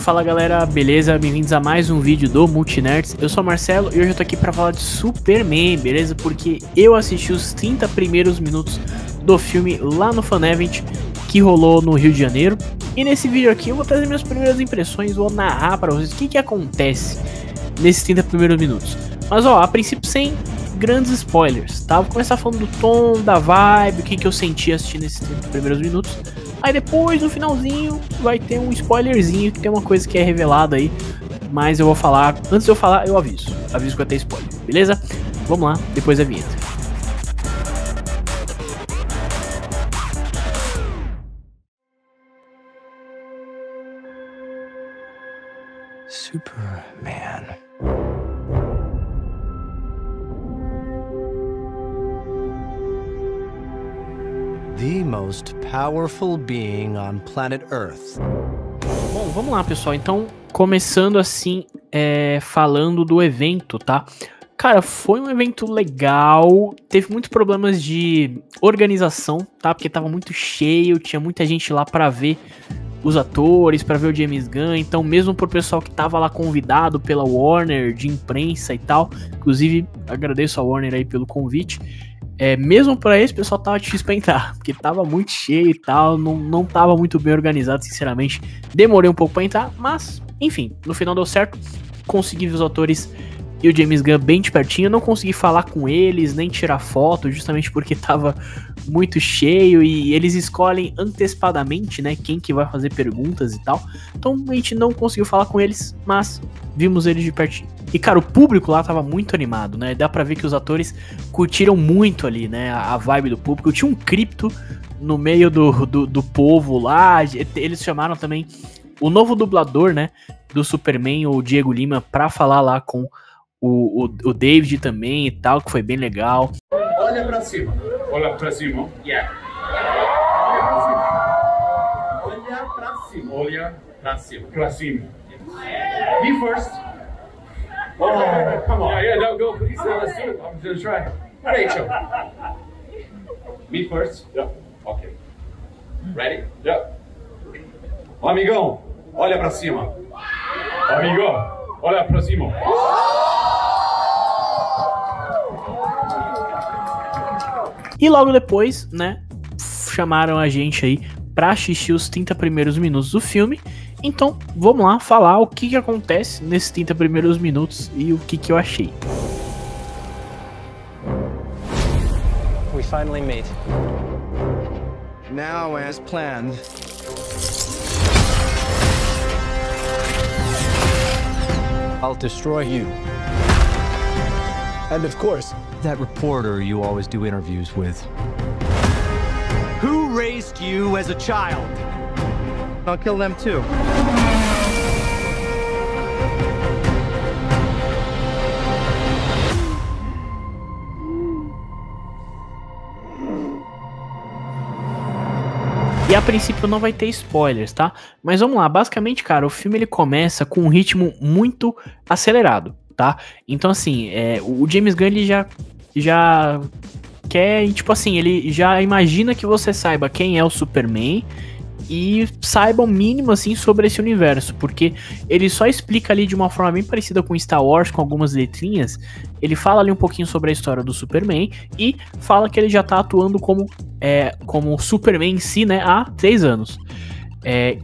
Fala galera, beleza? Bem-vindos a mais um vídeo do Multinerds. Eu sou o Marcelo e hoje eu tô aqui pra falar de Superman, beleza? Porque eu assisti os 30 primeiros minutos do filme lá no Fan Event que rolou no Rio de Janeiro. E nesse vídeo aqui eu vou trazer minhas primeiras impressões, vou narrar pra vocês o que acontece nesses 30 primeiros minutos. Mas ó, a princípio sem grandes spoilers, tá? Vou começar falando do tom, da vibe, o que eu senti assistindo esses 30 primeiros minutos. Aí depois, no finalzinho, vai ter um spoilerzinho, que tem uma coisa que é revelada aí. Mas eu vou falar, antes de eu falar, eu aviso que vai ter spoiler, beleza? Vamos lá, depois da vinheta. Superman. The most powerful being on planet Earth. Bom, vamos lá, pessoal. Então, começando assim, falando do evento, tá? Cara, foi um evento legal. Teve muitos problemas de organização, tá? Porque tava muito cheio, tinha muita gente lá pra ver os atores, pra ver o James Gunn. Então, mesmo pro pessoal que tava lá convidado pela Warner, de imprensa e tal, inclusive agradeço a Warner aí pelo convite. Mesmo pra esse pessoal tava difícil pra entrar, porque tava muito cheio e tal, não tava muito bem organizado, sinceramente. Demorei um pouco pra entrar, mas, enfim, no final deu certo. Consegui ver os atores e o James Gunn bem de pertinho. Eu não consegui falar com eles, nem tirar foto, justamente porque tava muito cheio e eles escolhem antecipadamente, né, quem que vai fazer perguntas e tal. Então a gente não conseguiu falar com eles, mas vimos eles de pertinho. E cara, o público lá tava muito animado, né, dá pra ver que os atores curtiram muito ali, né, a vibe do público. Tinha um Krypto no meio do povo lá, eles chamaram também o novo dublador, né, do Superman, o Diego Lima, pra falar lá com o David também e tal, que foi bem legal. Olha pra cima. Olha pra cima. Yeah. Olha pra cima. Olha pra cima. Pra cima. Me first. Oh, come on. Yeah, no, go. Please, let's do it. I'm gonna try. Rachel. Me first. Yeah. Okay. Ready? Yeah. Amigão, olha pra cima. Amigão, olha pra cima. E logo depois, né, chamaram a gente aí pra assistir os 30 primeiros minutos do filme. Então, vamos lá falar o que acontece nesses 30 primeiros minutos e o que eu achei. We finally meet. Now, as planned, I'll destroy you. And of course, that reporter you always do interviews with. Who raised you as a child? I'll kill them too. E a princípio não vai ter spoilers, tá? Mas vamos lá, basicamente, cara, o filme ele começa com um ritmo muito acelerado, tá? Então assim, o James Gunn ele já quer, tipo assim, ele já imagina que você saiba quem é o Superman e saiba o mínimo assim sobre esse universo, porque ele só explica ali de uma forma bem parecida com Star Wars, com algumas letrinhas. Ele fala ali um pouquinho sobre a história do Superman e fala que ele já tá atuando como Superman em si, né, há 3 anos.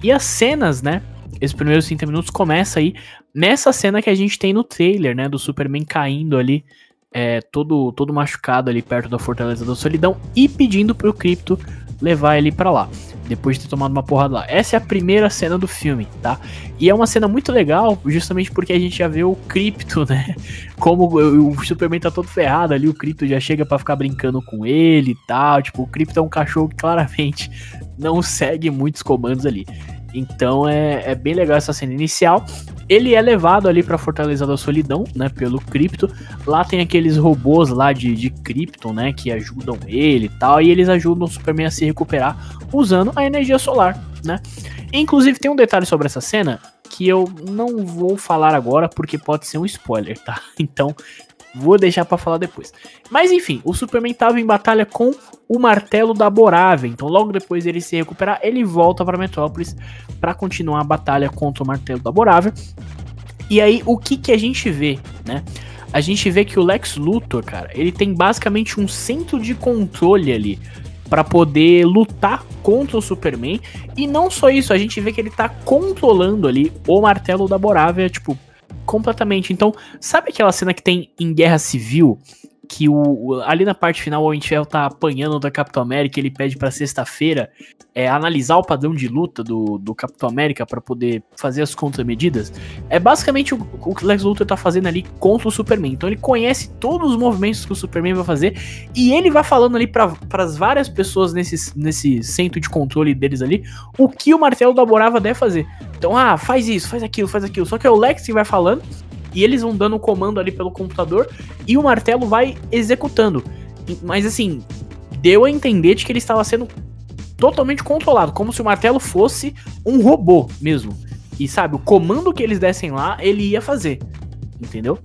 E as cenas, né, esses primeiros 30 minutos começa aí nessa cena que a gente tem no trailer, né, do Superman caindo ali, todo machucado ali perto da Fortaleza da Solidão e pedindo pro Krypto levar ele pra lá, depois de ter tomado uma porrada lá. Essa é a primeira cena do filme, tá? E é uma cena muito legal, justamente porque a gente já vê o Krypto, né? Como o Superman tá todo ferrado ali, o Krypto já chega pra ficar brincando com ele e tal. Tipo, o Krypto é um cachorro que claramente não segue muitos comandos ali. Então é bem legal essa cena inicial. Ele é levado ali pra Fortaleza da Solidão, né, pelo Krypto. Lá tem aqueles robôs lá de Krypton, né, que ajudam ele e tal. E eles ajudam o Superman a se recuperar usando a energia solar, né. Inclusive tem um detalhe sobre essa cena que eu não vou falar agora porque pode ser um spoiler, tá? Então Vou deixar pra falar depois. Mas enfim, o Superman tava em batalha com o martelo da Borávia. Então logo depois ele se recuperar, ele volta pra Metrópolis pra continuar a batalha contra o martelo da Borávia. E aí, o que a gente vê, né? A gente vê que o Lex Luthor, cara, ele tem basicamente um centro de controle ali pra poder lutar contra o Superman. E não só isso, a gente vê que ele tá controlando ali o martelo da Borávia, tipo, completamente. Então, sabe aquela cena que tem em Guerra Civil? Que ali na parte final o Homem de Ferro tá apanhando da Capitão América, ele pede pra sexta-feira analisar o padrão de luta do Capitão América pra poder fazer as contramedidas. É basicamente o que o Lex Luthor tá fazendo ali contra o Superman. Então ele conhece todos os movimentos que o Superman vai fazer e ele vai falando ali pras várias pessoas nesse centro de controle deles ali o que o martelo da Borávia deve fazer. Então, faz isso, faz aquilo, faz aquilo. Só que é o Lex que vai falando e eles vão dando o comando ali pelo computador e o martelo vai executando. Mas assim, deu a entender de que ele estava sendo totalmente controlado, como se o martelo fosse um robô mesmo. E sabe, o comando que eles dessem lá, ele ia fazer. Entendeu?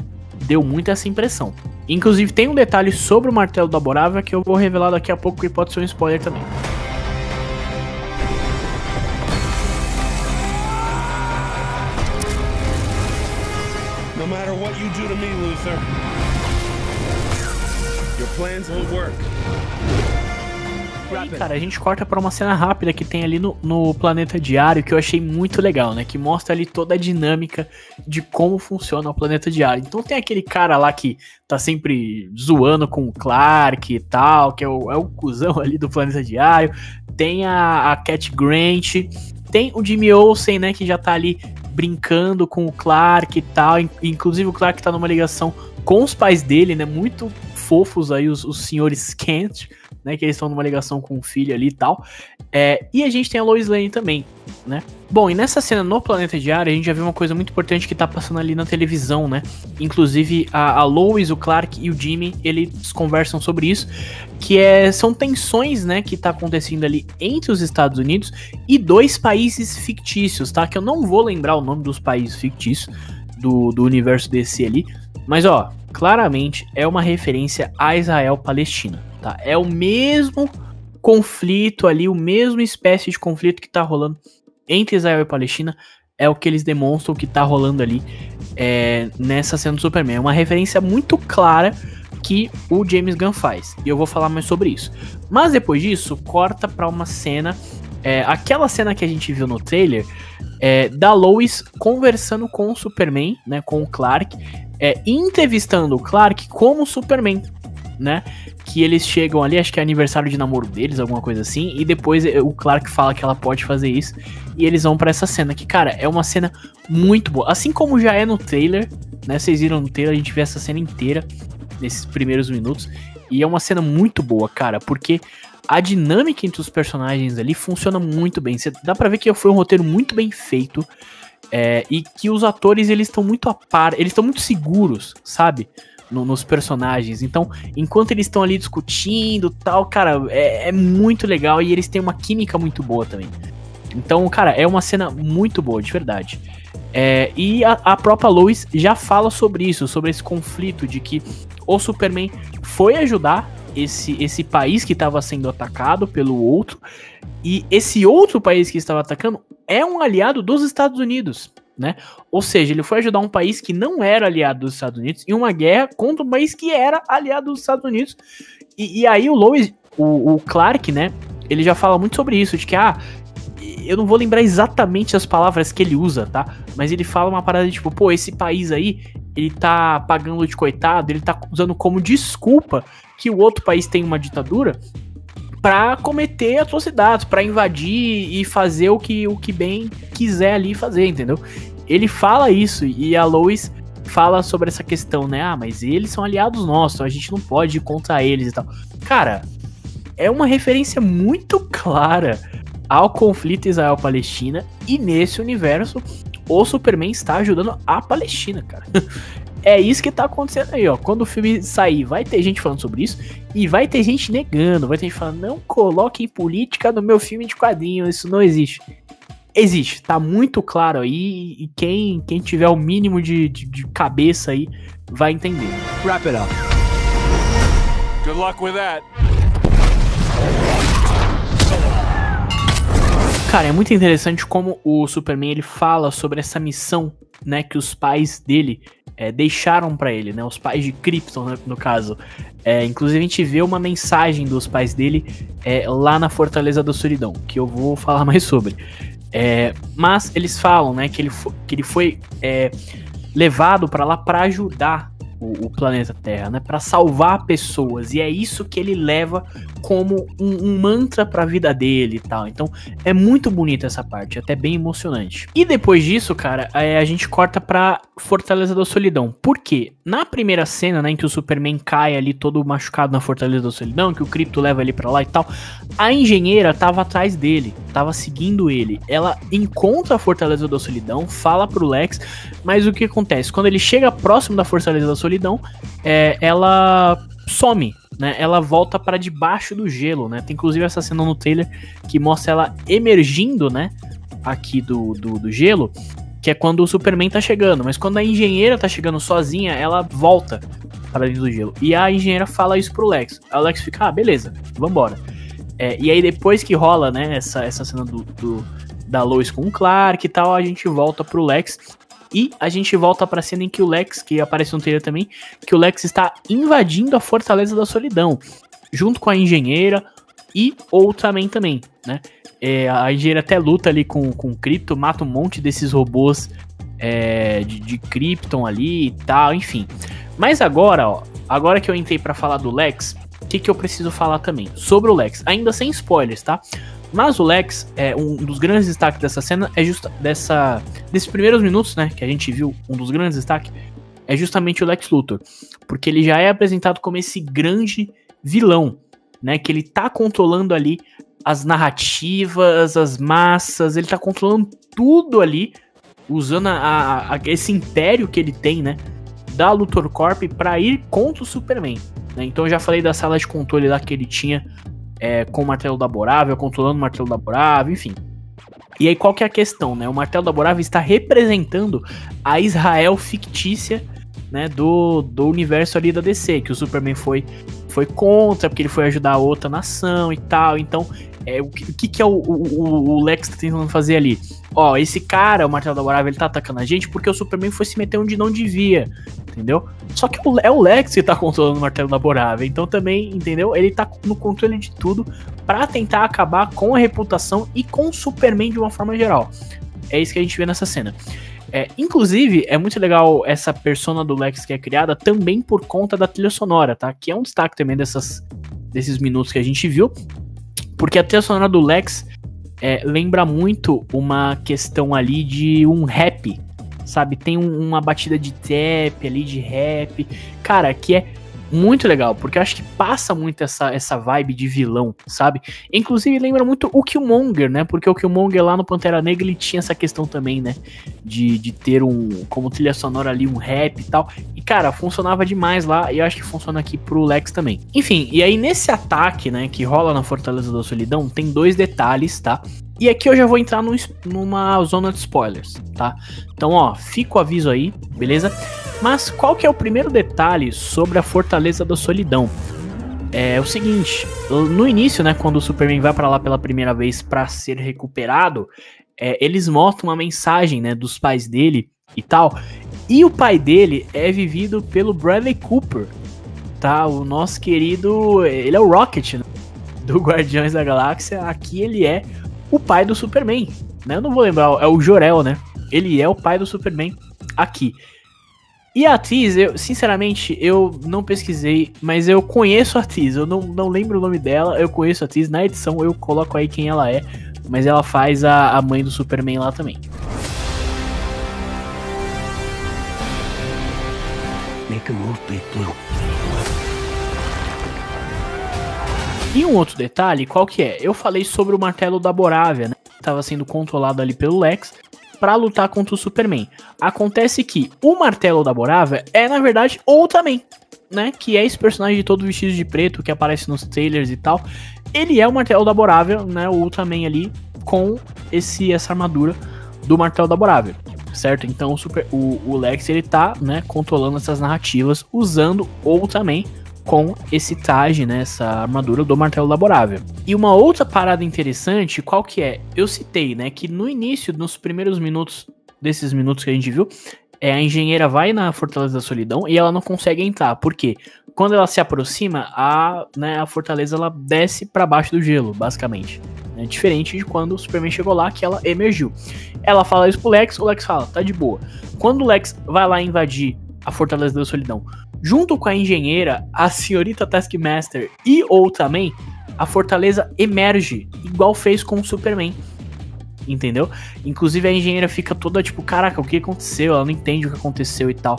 Deu muito essa impressão. Inclusive tem um detalhe sobre o martelo da Borávia que eu vou revelar daqui a pouco, que pode ser um spoiler também. No matter what you do to me, Luthor, your plans won't work. E aí, cara, a gente corta pra uma cena rápida que tem ali no Planeta Diário, que eu achei muito legal, né? Que mostra ali toda a dinâmica de como funciona o Planeta Diário. Então tem aquele cara lá que tá sempre zoando com o Clark e tal, que é o cuzão ali do Planeta Diário. Tem a Cat Grant, tem o Jimmy Olsen, né, que já tá ali brincando com o Clark e tal. Inclusive o Clark tá numa ligação com os pais dele, né? Muito fofos aí, os senhores Kent, né? Que eles estão numa ligação com o filho ali e tal. E a gente tem a Lois Lane também, né? Bom, e nessa cena no Planeta Diário, a gente já viu uma coisa muito importante que tá passando ali na televisão, né? Inclusive a Lois, o Clark e o Jimmy, eles conversam sobre isso, que são tensões, né, que tá acontecendo ali entre os Estados Unidos e dois países fictícios, tá? Que eu não vou lembrar o nome dos países fictícios do universo DC ali, mas ó, claramente é uma referência a Israel-Palestina, tá? É o mesmo conflito ali, o mesmo espécie de conflito que tá rolando entre Israel e Palestina, é o que eles demonstram que tá rolando ali nessa cena do Superman. É uma referência muito clara que o James Gunn faz, e eu vou falar mais sobre isso. Mas depois disso, corta pra uma cena, aquela cena que a gente viu no trailer, da Lois conversando com o Superman, né, com o Clark, entrevistando o Clark como Superman, né, que eles chegam ali, acho que é aniversário de namoro deles, alguma coisa assim, e depois o Clark fala que ela pode fazer isso, e eles vão pra essa cena, que, cara, é uma cena muito boa, assim como já é no trailer, né, vocês viram no trailer, a gente vê essa cena inteira, nesses primeiros minutos, e é uma cena muito boa, cara, porque a dinâmica entre os personagens ali funciona muito bem, dá pra ver que foi um roteiro muito bem feito, e que os atores, eles estão muito a par, eles estão muito seguros, sabe, nos personagens. Então, enquanto eles estão ali discutindo tal, cara, é muito legal e eles têm uma química muito boa também. Então, cara, é uma cena muito boa, de verdade. E a própria Lois já fala sobre isso, sobre esse conflito de que o Superman foi ajudar esse país que estava sendo atacado pelo outro, e esse outro país que estava atacando é um aliado dos Estados Unidos, né? Ou seja, ele foi ajudar um país que não era aliado dos Estados Unidos em uma guerra contra um país que era aliado dos Estados Unidos. E aí o Lois, o Clark, né? Ele já fala muito sobre isso, de que eu não vou lembrar exatamente as palavras que ele usa, tá? Mas ele fala uma parada de tipo, pô, esse país aí, ele tá pagando de coitado, ele tá usando como desculpa que o outro país tem uma ditadura pra cometer atrocidades, pra invadir e fazer o que bem quiser ali fazer, entendeu? Ele fala isso, e a Lois fala sobre essa questão, né? Mas eles são aliados nossos, a gente não pode ir contra eles e tal. Cara, é uma referência muito clara ao conflito Israel-Palestina, e nesse universo o Superman está ajudando a Palestina, cara. É isso que tá acontecendo aí, ó. Quando o filme sair, vai ter gente falando sobre isso, e vai ter gente negando, vai ter gente falando, não coloquem política no meu filme de quadrinhos, isso não existe. existe, tá muito claro aí, e quem tiver o mínimo de cabeça aí vai entender. Wrap it up. Good luck with that. Cara, é muito interessante como o Superman ele fala sobre essa missão, né, que os pais dele deixaram pra ele, né, os pais de Krypton, né, no caso. Inclusive a gente vê uma mensagem dos pais dele lá na Fortaleza da Solidão, que eu vou falar mais sobre. Mas eles falam, né, que ele foi levado pra lá pra ajudar o planeta Terra, né, para salvar pessoas, e é isso que ele leva como um mantra pra vida dele e tal. Então é muito bonita essa parte, até bem emocionante. E depois disso, cara, a gente corta pra Fortaleza da Solidão. Por quê? Na primeira cena, né, em que o Superman cai ali todo machucado na Fortaleza da Solidão, que o Krypto leva ele pra lá e tal, a engenheira tava atrás dele, tava seguindo ele. Ela encontra a Fortaleza da Solidão, fala pro Lex, mas o que acontece? Quando ele chega próximo da Fortaleza da Solidão, ela some, né? Ela volta para debaixo do gelo, né? Tem inclusive essa cena no trailer que mostra ela emergindo, né? Aqui do gelo, que é quando o Superman tá chegando. Mas quando a engenheira tá chegando sozinha, ela volta para dentro do gelo. E a engenheira fala isso pro Lex. A Lex fica, beleza, vambora. E aí depois que rola, né, essa cena da Lois com o Clark e tal, a gente volta pro Lex. E a gente volta pra cena em que o Lex, que aparece no trailer também, que o Lex está invadindo a Fortaleza da Solidão, junto com a engenheira e Ultraman também, né? A engenheira até luta ali com o Krypton, mata um monte desses robôs de Krypton ali e tal, enfim. Mas agora, agora que eu entrei pra falar do Lex, o que eu preciso falar também? Sobre o Lex, ainda sem spoilers, tá? Mas o Lex, um dos grandes destaques dessa cena é desses primeiros minutos, né, que a gente viu, um dos grandes destaques é justamente o Lex Luthor, porque ele já é apresentado como esse grande vilão, né, que ele tá controlando ali as narrativas, as massas, ele tá controlando tudo ali, usando esse império que ele tem, né, da Luthor Corp pra ir contra o Superman, né? Então eu já falei da sala de controle lá que ele tinha com o Martelo da Borável, controlando o Martelo da Borável, enfim. E aí qual que é a questão, né? O Martelo da Borável está representando a Israel fictícia, né, do universo ali da DC, que o Superman foi contra, porque ele foi ajudar a outra nação e tal. Então, o que é o Lex tá tentando fazer ali? Ó, esse cara, o Martelo da Borável, ele tá atacando a gente porque o Superman foi se meter onde não devia, entendeu? Só que é o Lex que tá controlando o Martelo da Borável, então também, entendeu? Ele tá no controle de tudo pra tentar acabar com a reputação e com o Superman de uma forma geral. É isso que a gente vê nessa cena. Inclusive, é muito legal essa persona do Lex que é criada também por conta da trilha sonora, tá? Que é um destaque também desses minutos que a gente viu, porque a trilha sonora do Lex lembra muito uma questão ali de um rap, sabe? Tem uma batida de trap ali, de rap, cara, que é muito legal, porque eu acho que passa muito essa vibe de vilão, sabe? Inclusive lembra muito o Killmonger, né? Porque o Killmonger lá no Pantera Negra, ele tinha essa questão também, né? De ter como trilha sonora ali, um rap e tal. E, cara, funcionava demais lá, e eu acho que funciona aqui pro Lex também. Enfim, e aí nesse ataque, né, que rola na Fortaleza da Solidão, tem 2 detalhes, tá? E aqui eu já vou entrar numa zona de spoilers, tá? Então, ó, fica o aviso aí, beleza? Mas qual que é o primeiro detalhe sobre a Fortaleza da Solidão? É o seguinte, no início, né, quando o Superman vai pra lá pela primeira vez pra ser recuperado, eles mostram uma mensagem, né, dos pais dele e tal, e o pai dele é vivido pelo Bradley Cooper, tá? O nosso querido, ele é o Rocket, né, do Guardiões da Galáxia. Aqui ele é o pai do Superman, né? Eu não vou lembrar, é o Jor-El, né? Ele é o pai do Superman aqui. E a atriz, sinceramente, eu não pesquisei, mas eu conheço a atriz, eu não lembro o nome dela, eu conheço a atriz, na edição eu coloco aí quem ela é, mas ela faz a mãe do Superman lá também. Make a move, Big Blue. E um outro detalhe, qual que é? Eu falei sobre o Martelo da Borável, né? Que estava sendo controlado ali pelo Lex para lutar contra o Superman. Acontece que o Martelo da Borável é, na verdade, Ultraman, né? Que é esse personagem todo vestido de preto que aparece nos trailers e tal. Ele é o Martelo da Borável, né? O Ultraman ali com essa armadura do Martelo da Borávia, certo? Então o Lex, ele tá, né, controlando essas narrativas, usando ou também com esse traje, né, essa armadura do Martelo da Borávia. E uma outra parada interessante, qual que é? Eu citei, né, que no início, nos primeiros minutos, desses minutos que a gente viu, a engenheira vai na Fortaleza da Solidão e ela não consegue entrar. Por quê? Quando ela se aproxima, a fortaleza ela desce para baixo do gelo, basicamente. É diferente de quando o Superman chegou lá, que ela emergiu. Ela fala isso pro Lex, o Lex fala, tá de boa. Quando o Lex vai lá invadir a Fortaleza da Solidão, junto com a engenheira, a senhorita Taskmaster e ou também, a fortaleza emerge, igual fez com o Superman. Entendeu? Inclusive a engenheira fica toda tipo, caraca, o que aconteceu? Ela não entende o que aconteceu e tal.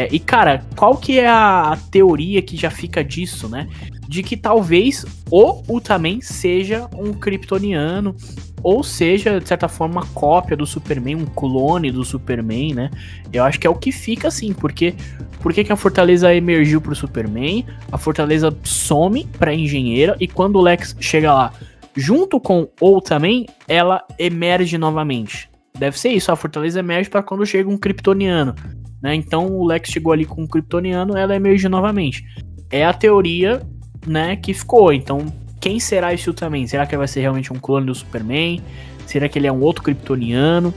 E cara, qual que é a teoria que já fica disso, né? De que talvez o Ultraman seja um kryptoniano, ou seja, de certa forma, uma cópia do Superman, um clone do Superman, né? Eu acho que é o que fica assim, porque por que a fortaleza emergiu pro Superman, a fortaleza some pra engenheira, e quando o Lex chega lá, junto com o Ultraman, ela emerge novamente. Deve ser isso, a fortaleza emerge para quando chega um kryptoniano, né? Então o Lex chegou ali com um kryptoniano, ela emerge novamente. É a teoria, né, que ficou. Então, quem será esse Ultraman? Será que ele vai ser realmente um clone do Superman? Será que ele é um outro kryptoniano?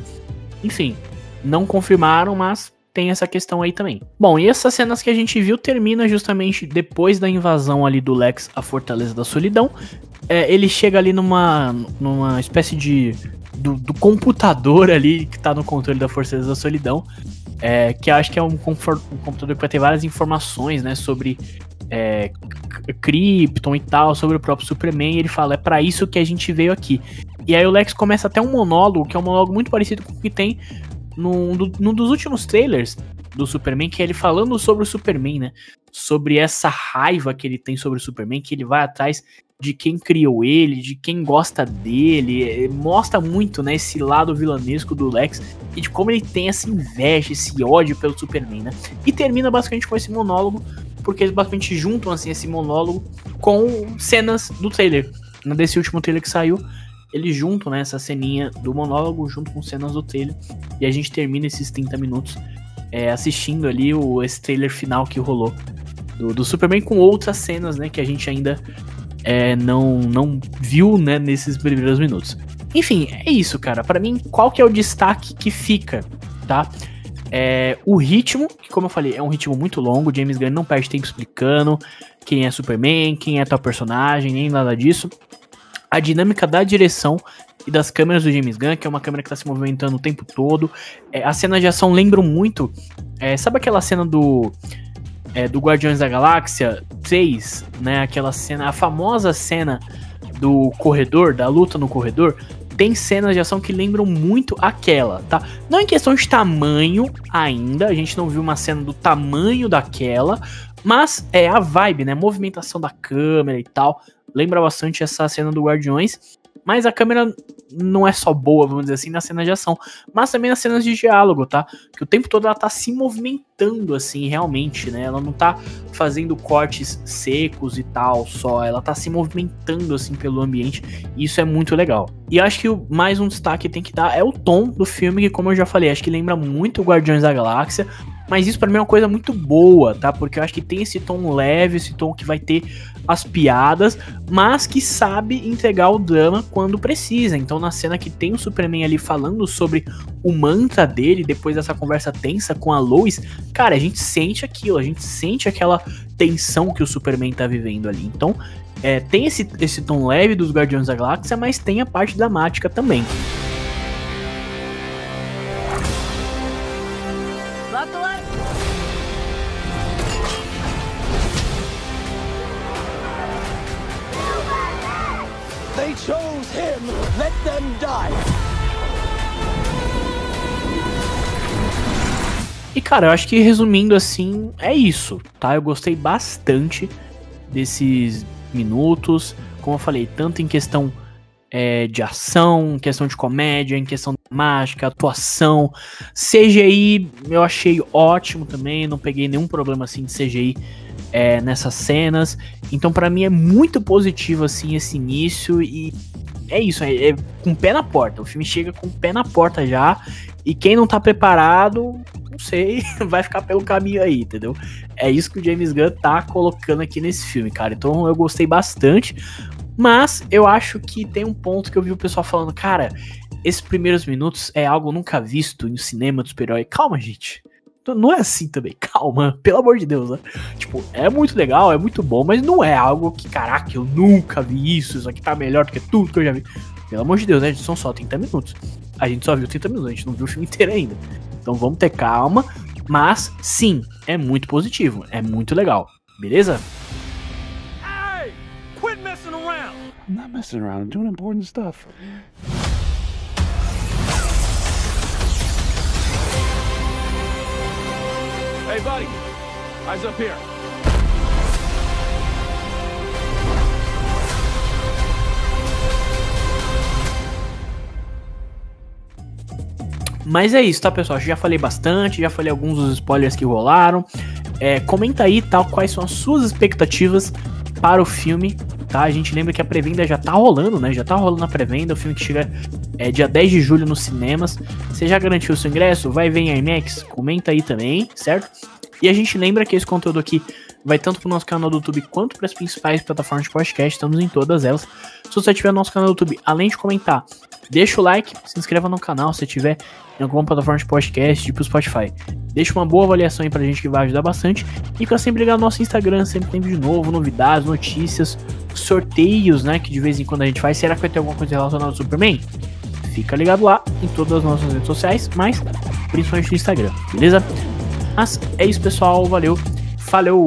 Enfim, não confirmaram, mas tem essa questão aí também. Bom, e essas cenas que a gente viu termina justamente depois da invasão ali do Lex à Fortaleza da Solidão. Ele chega ali numa espécie do computador ali que tá no controle da Fortaleza da Solidão, que eu acho que é um computador que vai ter várias informações, né, sobre Krypton e tal, sobre o próprio Superman, e ele fala, é pra isso que a gente veio aqui. E aí o Lex começa até um monólogo, que é um monólogo muito parecido com o que tem num dos últimos trailers do Superman, que é ele falando sobre o Superman, né, sobre essa raiva que ele tem sobre o Superman, que ele vai atrás de quem criou ele, de quem gosta dele, mostra muito, né, esse lado vilanesco do Lex, e de como ele tem essa inveja, esse ódio pelo Superman, né, e termina basicamente com esse monólogo, porque eles basicamente juntam, assim, esse monólogo com cenas do trailer, né, desse último trailer que saiu, eles juntam, né, essa ceninha do monólogo junto com cenas do trailer, e a gente termina esses 30 minutos assistindo ali esse trailer final que rolou do Superman, com outras cenas, né, que a gente ainda não viu, né, nesses primeiros minutos. Enfim, é isso, cara. Pra mim, qual que é o destaque que fica, tá? O ritmo, que como eu falei, é um ritmo muito longo. O James Gunn não perde tempo explicando quem é Superman, quem é tal personagem, nem nada disso. A dinâmica da direção e das câmeras do James Gunn, que é uma câmera que tá se movimentando o tempo todo. As cenas de ação lembram muito... sabe aquela cena do Guardiões da Galáxia 3, né, aquela cena, a famosa cena do corredor, da luta no corredor, tem cenas de ação que lembram muito aquela, tá? Não em questão de tamanho ainda, a gente não viu uma cena do tamanho daquela, mas a vibe, né, a movimentação da câmera e tal, lembra bastante essa cena do Guardiões, mas a câmera não é só boa, vamos dizer assim, na cena de ação, mas também nas cenas de diálogo, tá? Que o tempo todo ela tá se movimentando, assim, realmente, né? Ela não tá fazendo cortes secos e tal, só. Ela tá se movimentando, assim, pelo ambiente, e isso é muito legal. E acho que mais um destaque que tem que dar é o tom do filme, que como eu já falei, acho que lembra muito o Guardiões da Galáxia, mas isso pra mim é uma coisa muito boa, tá? Porque eu acho que tem esse tom leve, esse tom que vai ter as piadas, mas que sabe entregar o drama quando precisa. Então na cena que tem o Superman ali falando sobre o mantra dele, depois dessa conversa tensa com a Lois, cara, a gente sente aquilo, a gente sente aquela tensão que o Superman tá vivendo ali. Então tem esse tom leve dos Guardiões da Galáxia, mas tem a parte dramática também. They chose him. Let them die. E cara, eu acho que resumindo assim, é isso, tá? Eu gostei bastante desses minutos, como eu falei, tanto em questão de ação, em questão de comédia, em questão de mágica, atuação, CGI, eu achei ótimo também, não peguei nenhum problema assim de CGI nessas cenas. Então pra mim é muito positivo assim esse início e é isso, é com o pé na porta. O filme chega com o pé na porta já e quem não tá preparado, não sei, vai ficar pelo caminho aí, entendeu? É isso que o James Gunn tá colocando aqui nesse filme, cara. Então eu gostei bastante, mas eu acho que tem um ponto que eu vi o pessoal falando, cara, esses primeiros minutos é algo nunca visto no cinema do super-herói. Calma, gente. Não é assim também, calma, pelo amor de Deus, né? Tipo, é muito legal, é muito bom, mas não é algo que, caraca, eu nunca vi isso aqui tá melhor do que tudo que eu já vi. Pelo amor de Deus, né? São só 30 minutos. A gente só viu 30 minutos, a gente não viu o filme inteiro ainda. Então vamos ter calma, mas sim, é muito positivo, é muito legal, beleza? Hey! Quit messing around! I'm not messing around. I'm doing important stuff. Hey, buddy. Eyes up here. Mas é isso, tá, pessoal? Já falei bastante, já falei alguns dos spoilers que rolaram. Comenta aí, tal, quais são as suas expectativas para o filme, tá? A gente lembra que a pré-venda já tá rolando, né? Já tá rolando a pré-venda, o filme que chega dia 10 de julho nos cinemas. Você já garantiu o seu ingresso? Vai ver em IMAX? Comenta aí também, certo? E a gente lembra que esse conteúdo aqui vai tanto pro nosso canal do YouTube quanto para as principais plataformas de podcast, estamos em todas elas. Se você tiver no nosso canal do YouTube, além de comentar, deixa o like, se inscreva no canal se tiver em alguma plataforma de podcast, tipo Spotify. Deixa uma boa avaliação aí pra gente que vai ajudar bastante. E fica sempre ligado no nosso Instagram, sempre tem vídeo novo, novidades, notícias, sorteios, né, que de vez em quando a gente faz. Será que vai ter alguma coisa relacionada ao Superman? Fica ligado lá em todas as nossas redes sociais, mas principalmente no Instagram, beleza? Mas é isso, pessoal, valeu, falou!